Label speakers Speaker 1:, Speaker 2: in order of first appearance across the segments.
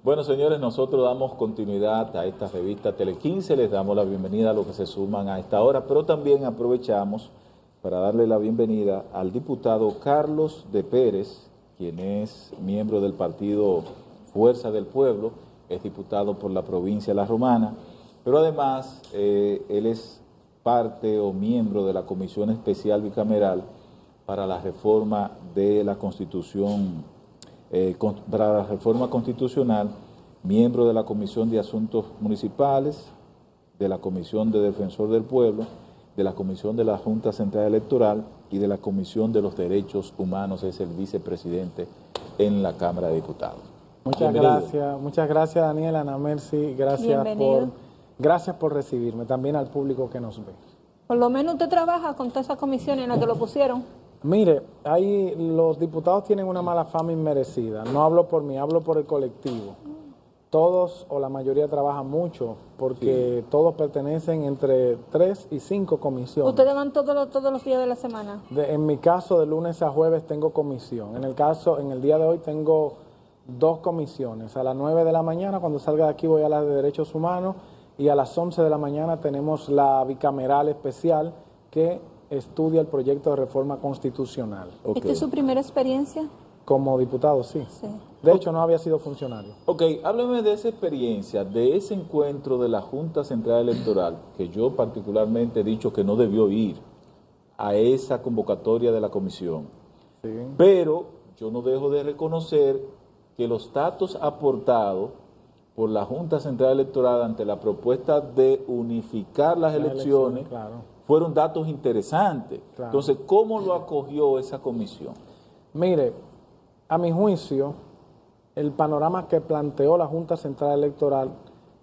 Speaker 1: Bueno, señores, nosotros damos continuidad a esta revista Tele15, les damos la bienvenida a los que se suman a esta hora, pero también aprovechamos para darle la bienvenida al diputado Carlos de Pérez, quien es miembro del partido Fuerza del Pueblo, es diputado por la provincia de La Romana, pero además él es parte o miembro de la Comisión Especial Bicameral para la reforma de la Constitución, para la reforma constitucional, miembro de la Comisión de Asuntos Municipales, de la Comisión de Defensor del Pueblo, de la Comisión de la Junta Central Electoral y de la Comisión de los Derechos Humanos, es el vicepresidente en la Cámara de Diputados.
Speaker 2: Muchas gracias Daniel, Ana Mercy, gracias por recibirme, también al público que nos ve.
Speaker 3: Por lo menos usted trabaja con todas esas comisiones en las que lo pusieron.
Speaker 2: Mire, ahí los diputados tienen una mala fama inmerecida, no hablo por mí, hablo por el colectivo. Todos o la mayoría trabajan mucho porque todos pertenecen entre 3 y 5 comisiones.
Speaker 3: ¿Ustedes van todos los días de la semana?
Speaker 2: En mi caso, de lunes a jueves tengo comisión. En el día de hoy tengo 2 comisiones. A las 9 de la mañana, cuando salga de aquí, voy a la de Derechos Humanos y a las 11 de la mañana tenemos la bicameral especial que estudia el proyecto de reforma constitucional.
Speaker 3: ¿Esta es su primera experiencia?
Speaker 2: Como diputado, sí. De hecho, no había sido funcionario.
Speaker 1: Ok, háblame de esa experiencia, de ese encuentro de la Junta Central Electoral, que yo particularmente he dicho que no debió ir a esa convocatoria de la comisión. Sí. Pero yo no dejo de reconocer que los datos aportados por la Junta Central Electoral ante la propuesta de unificar las elecciones fueron datos interesantes. Claro. Entonces, ¿cómo lo acogió esa comisión?
Speaker 2: Mire, a mi juicio, el panorama que planteó la Junta Central Electoral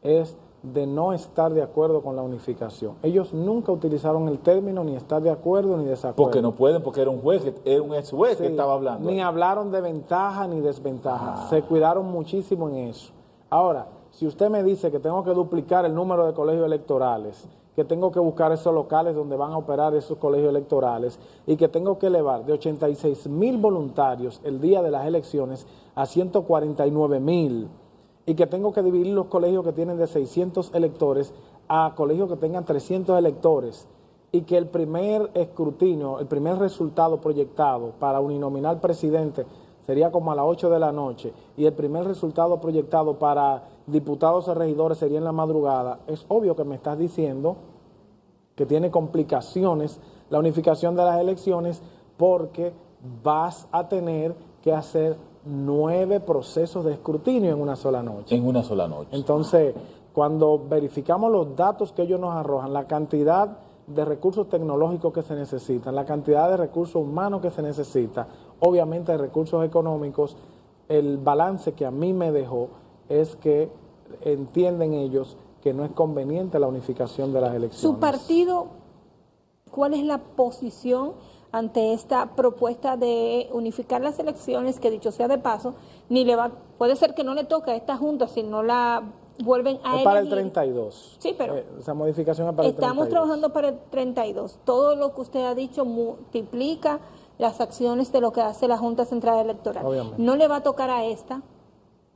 Speaker 2: es de no estar de acuerdo con la unificación. Ellos nunca utilizaron el término ni estar de acuerdo ni desacuerdo.
Speaker 1: Porque no pueden, porque era un juez, era un ex juez que estaba hablando.
Speaker 2: Ni hablaron de ventaja ni desventaja. Se cuidaron muchísimo en eso. Ahora, si usted me dice que tengo que duplicar el número de colegios electorales, que tengo que buscar esos locales donde van a operar esos colegios electorales y que tengo que elevar de 86,000 voluntarios el día de las elecciones a 149,000 y que tengo que dividir los colegios que tienen de 600 electores a colegios que tengan 300 electores y que el primer escrutinio, el primer resultado proyectado para uninominal presidente sería como a las 8 de la noche y el primer resultado proyectado para diputados o regidores sería en la madrugada, es obvio que me estás diciendo que tiene complicaciones la unificación de las elecciones porque vas a tener que hacer 9 procesos de escrutinio en una sola noche.
Speaker 1: En una sola noche.
Speaker 2: Entonces, cuando verificamos los datos que ellos nos arrojan, la cantidad de recursos tecnológicos que se necesitan, la cantidad de recursos humanos que se necesita, obviamente de recursos económicos, el balance que a mí me dejó es que entienden ellos que no es conveniente la unificación de las elecciones.
Speaker 3: ¿Su partido, cuál es la posición ante esta propuesta de unificar las elecciones, que dicho sea de paso, puede ser que no le toque a esta Junta si no la vuelven a elegir?
Speaker 2: Para el 32.
Speaker 3: Sí, pero
Speaker 2: esa modificación es para el 32.
Speaker 3: Estamos trabajando para el 32. Todo lo que usted ha dicho multiplica las acciones de lo que hace la Junta Central Electoral.
Speaker 2: Obviamente.
Speaker 3: No le va a tocar a esta,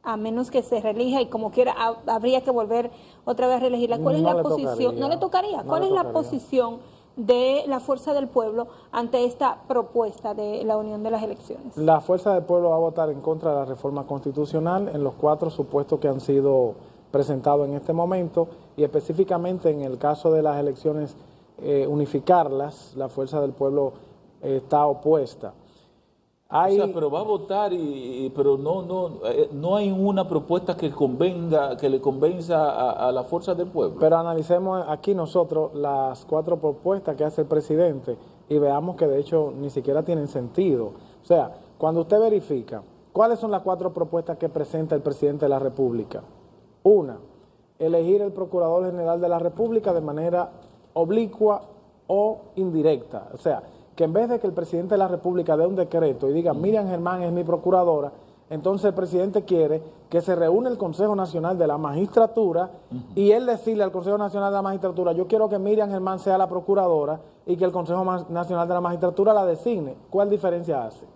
Speaker 3: a menos que se reelija y como quiera habría que volver otra vez a reelegirla. ¿Cuál es la posición? ¿No le tocaría? ¿Cuál es la posición de la Fuerza del Pueblo ante esta propuesta de la unión de las elecciones?
Speaker 2: La Fuerza del Pueblo va a votar en contra de la reforma constitucional en los 4 supuestos que han sido presentados en este momento y específicamente en el caso de las elecciones unificarlas, la Fuerza del Pueblo está opuesta.
Speaker 1: Pero va a votar, pero no hay una propuesta que le convenza a la Fuerza del Pueblo.
Speaker 2: Pero analicemos aquí nosotros las 4 propuestas que hace el presidente y veamos que de hecho ni siquiera tienen sentido. O sea, cuando usted verifica, ¿cuáles son las 4 propuestas que presenta el presidente de la República? 1, elegir el Procurador General de la República de manera oblicua o indirecta. O sea, que en vez de que el presidente de la República dé un decreto y diga, Miriam Germán es mi procuradora, entonces el presidente quiere que se reúne el Consejo Nacional de la Magistratura y él decirle al Consejo Nacional de la Magistratura, yo quiero que Miriam Germán sea la procuradora y que el Consejo Nacional de la Magistratura la designe. ¿Cuál diferencia hace?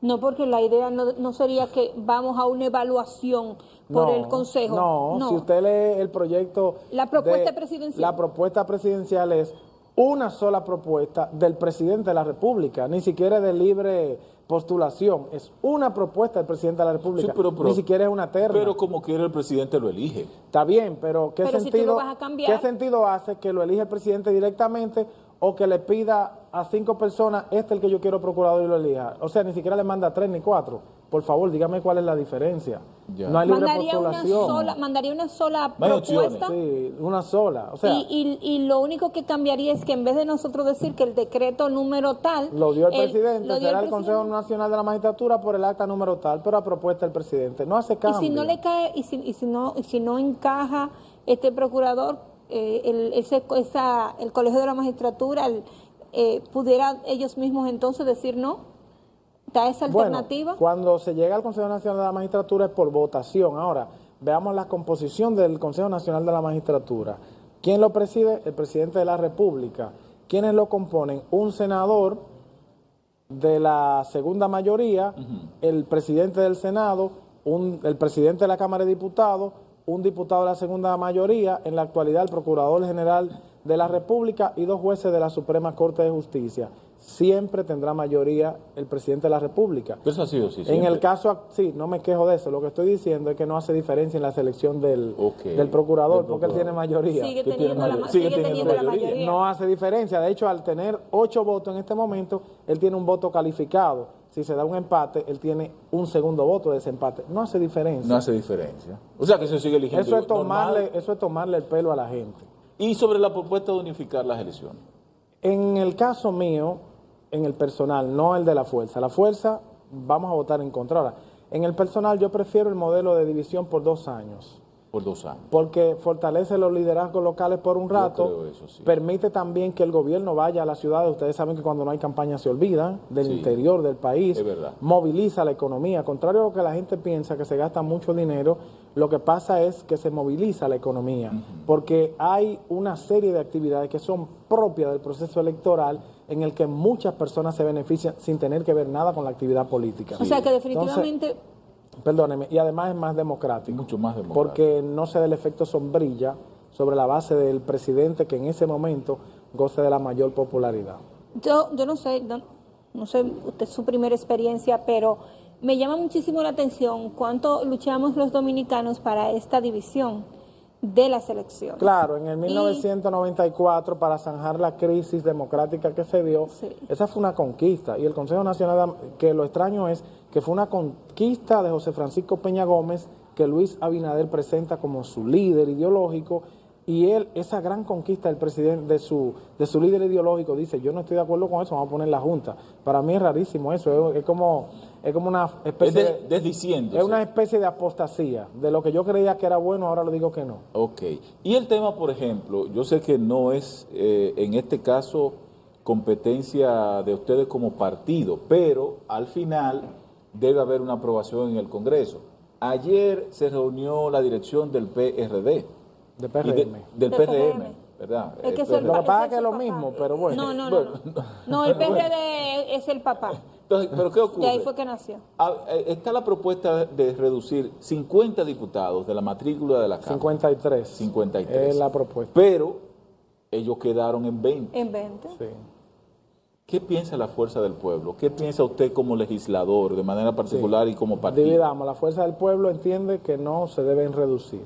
Speaker 3: No, porque la idea no sería que vamos a una evaluación por el Consejo.
Speaker 2: No, si usted lee el proyecto...
Speaker 3: La propuesta presidencial.
Speaker 2: La propuesta presidencial es una sola propuesta del presidente de la República, ni siquiera de libre postulación, es una propuesta del presidente de la República,
Speaker 1: Sí, pero,
Speaker 2: ni siquiera es una terna.
Speaker 1: Pero como quiera el presidente lo elige.
Speaker 2: Está bien, pero ¿qué
Speaker 3: Pero
Speaker 2: sentido,
Speaker 3: si tú lo vas a cambiar.
Speaker 2: ¿qué sentido hace que lo elige el presidente directamente o que le pida a 5 personas, este es el que yo quiero procurador y lo elija? O sea, ni siquiera le manda 3 ni 4. Por favor, dígame cuál es la diferencia.
Speaker 1: Ya.
Speaker 2: No hay libre
Speaker 3: Mandaría
Speaker 2: postulación.
Speaker 3: mandaría una sola
Speaker 1: No hay
Speaker 3: propuesta.
Speaker 2: Sí, una sola. O sea,
Speaker 3: Y lo único que cambiaría es que en vez de nosotros decir que el decreto número tal...
Speaker 2: lo dio el presidente,
Speaker 3: lo dio
Speaker 2: será
Speaker 3: el
Speaker 2: el Consejo
Speaker 3: presidente.
Speaker 2: Nacional de la Magistratura por el acta número tal, pero a propuesta del presidente. No hace
Speaker 3: Y
Speaker 2: cambio.
Speaker 3: si no le cae, y si no encaja este procurador, el Colegio de la Magistratura pudiera ellos mismos entonces decir no. ¿Está esa alternativa?
Speaker 2: Bueno, cuando se llega al Consejo Nacional de la Magistratura es por votación. Ahora, veamos la composición del Consejo Nacional de la Magistratura. ¿Quién lo preside? El presidente de la República. ¿Quiénes lo componen? Un senador de la segunda mayoría, el presidente del Senado, el presidente de la Cámara de Diputados, un diputado de la segunda mayoría, en la actualidad el Procurador General de la República y 2 jueces de la Suprema Corte de Justicia. Siempre tendrá mayoría el presidente de la República.
Speaker 1: Pero eso ha sido así
Speaker 2: En
Speaker 1: siempre.
Speaker 2: el caso, sí, no me quejo de eso. Lo que estoy diciendo es que no hace diferencia en la selección del procurador, porque él tiene mayoría.
Speaker 3: Sigue
Speaker 1: ¿Qué tiene
Speaker 3: teniendo,
Speaker 1: mayor- sigue teniendo
Speaker 3: teniendo la
Speaker 1: mayoría?
Speaker 3: mayoría.
Speaker 2: No hace diferencia. De hecho, al tener 8 votos en este momento, él tiene un voto calificado. Si se da un empate, él tiene un segundo voto de ese empate. No hace diferencia.
Speaker 1: No hace diferencia. O sea que se sigue eligiendo
Speaker 2: Eso es
Speaker 1: normal.
Speaker 2: tomarle el pelo a la gente.
Speaker 1: Y sobre la propuesta de unificar las elecciones.
Speaker 2: En el caso mío, en el personal, no el de la fuerza. La fuerza, vamos a votar en contra. Ahora, en el personal yo prefiero el modelo de división por 2 años.
Speaker 1: Por 2 años.
Speaker 2: Porque fortalece los liderazgos locales por un rato,
Speaker 1: creo eso, sí.
Speaker 2: permite también que el gobierno vaya a las ciudades. Ustedes saben que cuando no hay campaña se olvidan del
Speaker 1: Sí,
Speaker 2: interior del país,
Speaker 1: es verdad.
Speaker 2: moviliza la economía. Contrario a lo que la gente piensa, que se gasta mucho dinero, lo que pasa es que se moviliza la economía, porque hay una serie de actividades que son propias del proceso electoral en el que muchas personas se benefician sin tener que ver nada con la actividad política.
Speaker 3: O sea que definitivamente...
Speaker 2: Perdóneme, y además es más democrático.
Speaker 1: Mucho más democrático.
Speaker 2: Porque no se da el efecto sombrilla sobre la base del presidente que en ese momento goce de la mayor popularidad.
Speaker 3: Yo no sé, no sé, usted es su primera experiencia, pero me llama muchísimo la atención cuánto luchamos los dominicanos para esta división de las elecciones.
Speaker 2: Claro, en el 1994, para zanjar la crisis democrática que se dio,
Speaker 3: Sí.
Speaker 2: esa fue una conquista. Y el Consejo Nacional, que lo extraño es que fue una conquista de José Francisco Peña Gómez, que Luis Abinader presenta como su líder ideológico, y él, esa gran conquista del presidente, de su líder ideológico, dice, yo no estoy de acuerdo con eso, vamos a poner la Junta. Para mí es rarísimo eso, es como una especie
Speaker 1: Desdiciéndose.
Speaker 2: es una especie de apostasía. De lo que yo creía que era bueno, ahora lo digo que no.
Speaker 1: Ok. Y el tema, por ejemplo, yo sé que no es en este caso competencia de ustedes como partido, pero al final debe haber una aprobación en el Congreso. Ayer se reunió la dirección del PRD.
Speaker 2: De
Speaker 1: y
Speaker 2: PRM.
Speaker 1: del
Speaker 3: Del
Speaker 1: PRM,
Speaker 3: PRM.
Speaker 1: ¿verdad?
Speaker 3: Es que
Speaker 1: El
Speaker 3: eso es
Speaker 1: PRD.
Speaker 2: Lo que pasa es que
Speaker 3: ese
Speaker 2: es lo
Speaker 3: papá.
Speaker 2: mismo, pero bueno.
Speaker 3: No, el PRD es el papá.
Speaker 1: Entonces, ¿pero qué ocurre?
Speaker 3: De ahí fue que nació.
Speaker 1: Está la propuesta de reducir 50 diputados de la matrícula de la Cámara.
Speaker 2: 53.
Speaker 1: 53.
Speaker 2: Es la propuesta.
Speaker 1: Pero ellos quedaron en 20.
Speaker 3: En 20.
Speaker 2: Sí.
Speaker 1: ¿Qué piensa la fuerza del pueblo? ¿Qué piensa usted como legislador, de manera particular y como partido?
Speaker 2: Dividamos. La fuerza del pueblo entiende que no se deben reducir.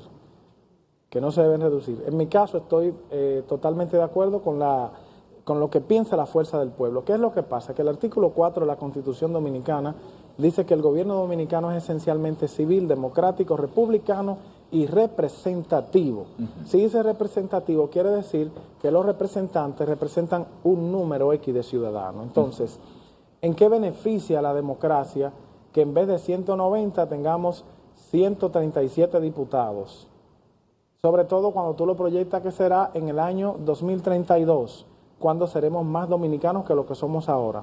Speaker 2: Que no se deben reducir. En mi caso estoy totalmente de acuerdo con lo que piensa la fuerza del pueblo. ¿Qué es lo que pasa? Que el artículo 4 de la Constitución Dominicana dice que el gobierno dominicano es esencialmente civil, democrático, republicano y representativo. Si dice representativo, quiere decir que los representantes representan un número X de ciudadanos. Entonces, ¿en qué beneficia la democracia que en vez de 190 tengamos 137 diputados? Sobre todo cuando tú lo proyectas que será en el año 2032, cuando seremos más dominicanos que lo que somos ahora.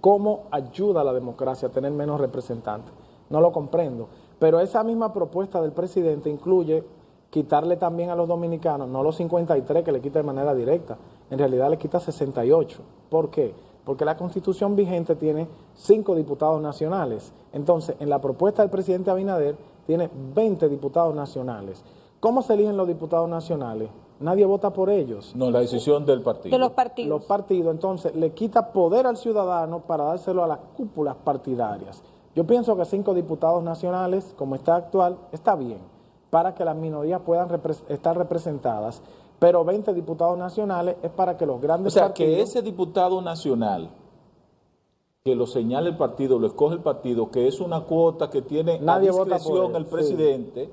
Speaker 2: ¿Cómo ayuda a la democracia a tener menos representantes? No lo comprendo. Pero esa misma propuesta del presidente incluye quitarle también a los dominicanos, no los 53 que le quita de manera directa, en realidad le quita 68. ¿Por qué? porque la Constitución vigente tiene 5 diputados nacionales. Entonces, en la propuesta del presidente Abinader, tiene 20 diputados nacionales. ¿Cómo se eligen los diputados nacionales? Nadie vota por ellos.
Speaker 1: No, la decisión del partido.
Speaker 3: De los partidos.
Speaker 2: Los partidos, entonces, le quita poder al ciudadano para dárselo a las cúpulas partidarias. Yo pienso que 5 diputados nacionales, como está actual, está bien, para que las minorías puedan estar representadas, pero 20 diputados nacionales es para que los grandes partidos...
Speaker 1: que ese diputado nacional, que lo señale el partido, lo escoge el partido, que es una cuota que tiene
Speaker 2: Nadie
Speaker 1: a
Speaker 2: vota
Speaker 1: discreción
Speaker 2: por él,
Speaker 1: el presidente,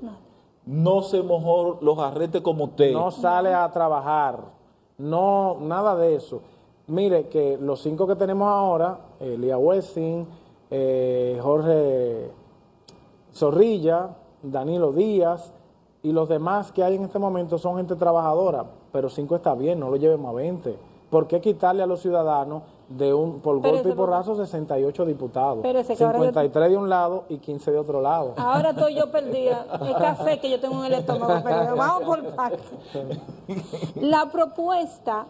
Speaker 1: no se mejor los arrete como usted.
Speaker 2: No sale a trabajar, no, nada de eso. Mire que los 5 que tenemos ahora, Elías Wessing, Jorge Zorrilla, Danilo Díaz y los demás que hay en este momento son gente trabajadora, pero 5 está bien, no lo llevemos a 20. ¿Por qué quitarle a los ciudadanos por golpe y porrazo 68 diputados? 53 de un lado y 15 de otro lado.
Speaker 3: Ahora estoy yo perdida. El café que yo tengo en el estómago, pero vamos por parte. La propuesta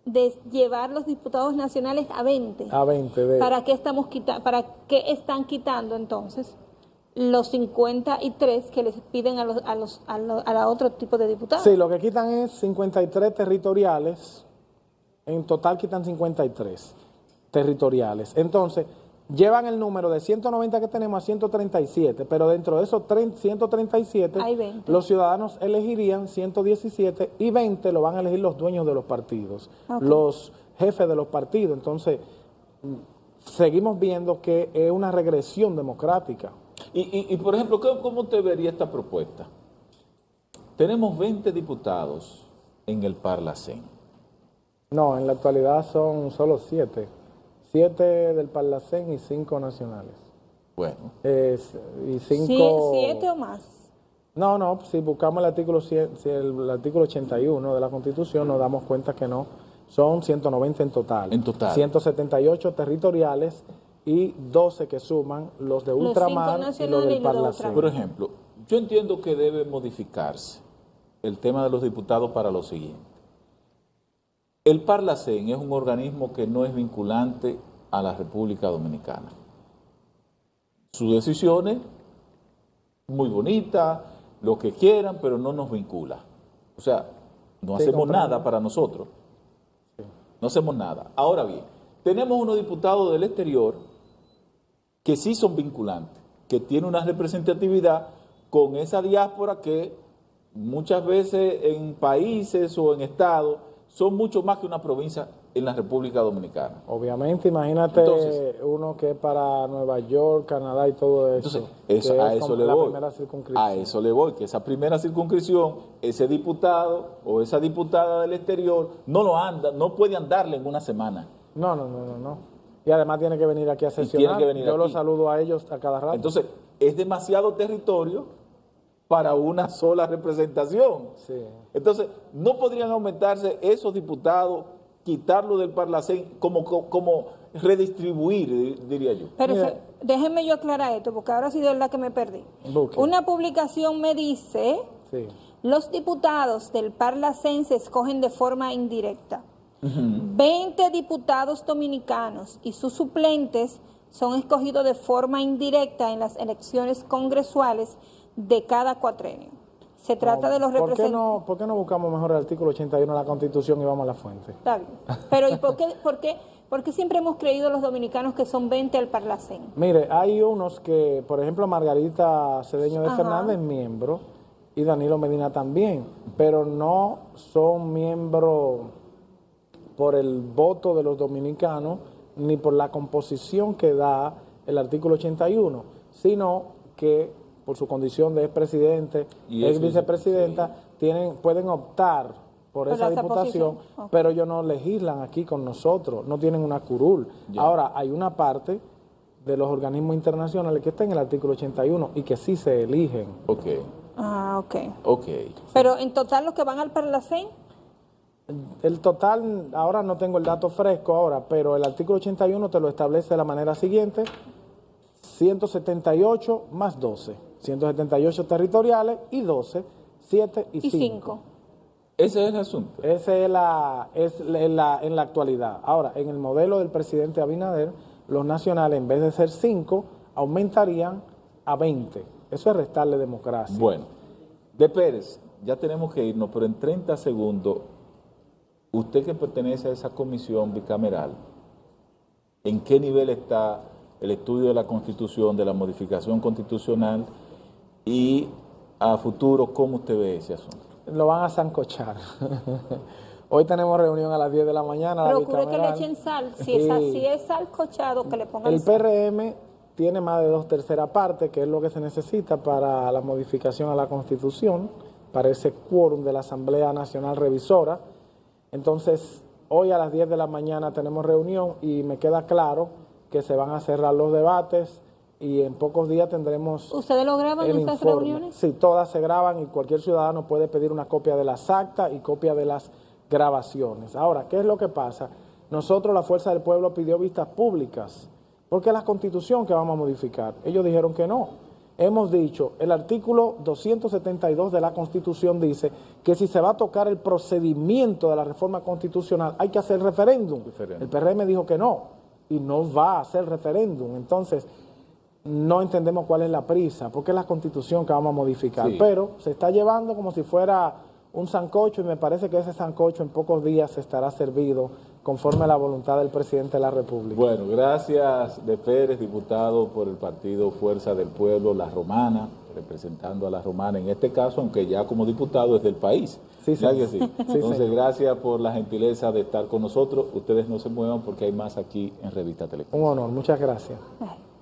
Speaker 3: de llevar los diputados nacionales a 20.
Speaker 2: A 20.
Speaker 3: ¿Para qué están quitando entonces los 53 que les piden a otro tipo de diputados?
Speaker 2: Sí, lo que quitan es 53 territoriales. En total quitan 53 territoriales. Entonces, llevan el número de 190 que tenemos a 137, pero dentro de esos 137, los ciudadanos elegirían 117 y 20 lo van a elegir los dueños de los partidos, los jefes de los partidos. Entonces, seguimos viendo que es una regresión democrática.
Speaker 1: Y por ejemplo, ¿cómo usted vería esta propuesta? Tenemos 20 diputados en el Parlacén.
Speaker 2: No, en la actualidad son solo 7. 7 del Parlacén y 5 nacionales.
Speaker 1: Bueno.
Speaker 2: Y 5...
Speaker 3: 7 o más.
Speaker 2: No, si buscamos el artículo 81 de la Constitución nos damos cuenta que no. Son 190 en total.
Speaker 1: En total.
Speaker 2: 178 territoriales y 12 que suman los de ultramar y los del Parlacén.
Speaker 1: Por ejemplo, yo entiendo que debe modificarse el tema de los diputados para lo siguiente. El Parlacén es un organismo que no es vinculante a la República Dominicana. Sus decisiones, muy bonitas, lo que quieran, pero no nos vincula. O sea, no hacemos nada para nosotros. No hacemos nada. Ahora bien, tenemos unos diputados del exterior que sí son vinculantes, que tienen una representatividad con esa diáspora que muchas veces en países o en estados son mucho más que una provincia en la República Dominicana.
Speaker 2: Obviamente, imagínate uno que es para Nueva York, Canadá y todo eso.
Speaker 1: Entonces, a eso le voy.
Speaker 2: A
Speaker 1: eso le voy, que esa primera circunscripción, ese diputado o esa diputada del exterior no puede andarle en una semana.
Speaker 2: No. Y además tiene que venir aquí a sesionar. Yo los saludo a ellos a cada rato.
Speaker 1: Entonces, es demasiado territorio para una sola representación.
Speaker 2: Sí.
Speaker 1: Entonces, ¿no podrían aumentarse esos diputados, quitarlo del Parlacén, como redistribuir, diría yo?
Speaker 3: Pero déjenme yo aclarar esto, porque ahora sí de verdad que me perdí. Una publicación me dice, los diputados del Parlacén se escogen de forma indirecta. 20 diputados dominicanos y sus suplentes son escogidos de forma indirecta en las elecciones congresuales de cada cuatrenio. Se trata de los representantes.
Speaker 2: ¿Por qué no buscamos mejor el artículo 81 de la Constitución y vamos a la fuente?
Speaker 3: Está bien. Pero ¿y por qué siempre hemos creído los dominicanos que son 20 al Parlacén?
Speaker 2: Mire, hay unos que, por ejemplo, Margarita Cedeño de Fernández es miembro y Danilo Medina también, pero no son miembros por el voto de los dominicanos ni por la composición que da el artículo 81, sino que por su condición de expresidente, ex vicepresidenta, pueden optar por esa diputación, pero ellos no legislan aquí con nosotros, no tienen una curul. Ahora, hay una parte de los organismos internacionales que está en el artículo 81 y que sí se eligen.
Speaker 3: Ok. Pero en total los que van al Parlacén.
Speaker 2: El total, ahora no tengo el dato fresco ahora, pero el artículo 81 te lo establece de la manera siguiente: 178 más 12, 178 territoriales y 12, 7 y 5.
Speaker 1: Ese es el asunto.
Speaker 2: Ese es en la actualidad. Ahora, en el modelo del presidente Abinader, los nacionales, en vez de ser 5, aumentarían a 20. Eso es restarle democracia.
Speaker 1: Bueno, de Pérez, ya tenemos que irnos, pero en 30 segundos, usted que pertenece a esa comisión bicameral, ¿en qué nivel está el estudio de la Constitución, de la modificación constitucional y a futuro cómo usted ve ese asunto?
Speaker 2: Lo van a sancochar. Hoy tenemos reunión a las 10 de la mañana.
Speaker 3: Procure que le echen sal. Si es sancochado, que le pongan
Speaker 2: el
Speaker 3: sal.
Speaker 2: PRM tiene más de 2/3 partes, que es lo que se necesita para la modificación a la Constitución, para ese quórum de la Asamblea Nacional Revisora. Entonces, hoy a las 10 de la mañana tenemos reunión y me queda claro que se van a cerrar los debates y en pocos días tendremos.
Speaker 3: ¿Ustedes lo graban en esas reuniones?
Speaker 2: Sí, todas se graban y cualquier ciudadano puede pedir una copia de las actas y copia de las grabaciones. Ahora, ¿qué es lo que pasa? Nosotros, la Fuerza del Pueblo, pidió vistas públicas, porque es la Constitución que vamos a modificar. Ellos dijeron que no. Hemos dicho, el artículo 272 de la Constitución dice que si se va a tocar el procedimiento de la reforma constitucional, hay que hacer referéndum. El PRM dijo que no, y no va a hacer referéndum. Entonces, no entendemos cuál es la prisa, porque es la Constitución que vamos a modificar. Sí. Pero se está llevando como si fuera un sancocho, y me parece que ese sancocho en pocos días estará servido conforme a la voluntad del presidente de la República.
Speaker 1: Bueno, gracias de Pérez, diputado por el partido Fuerza del Pueblo, La Romana, representando a La Romana en este caso, aunque ya como diputado es del país.
Speaker 2: Sí, sí.
Speaker 1: Que sí? Entonces, gracias por la gentileza de estar con nosotros. Ustedes no se muevan porque hay más aquí en Revista Telecom.
Speaker 2: Un honor, muchas gracias.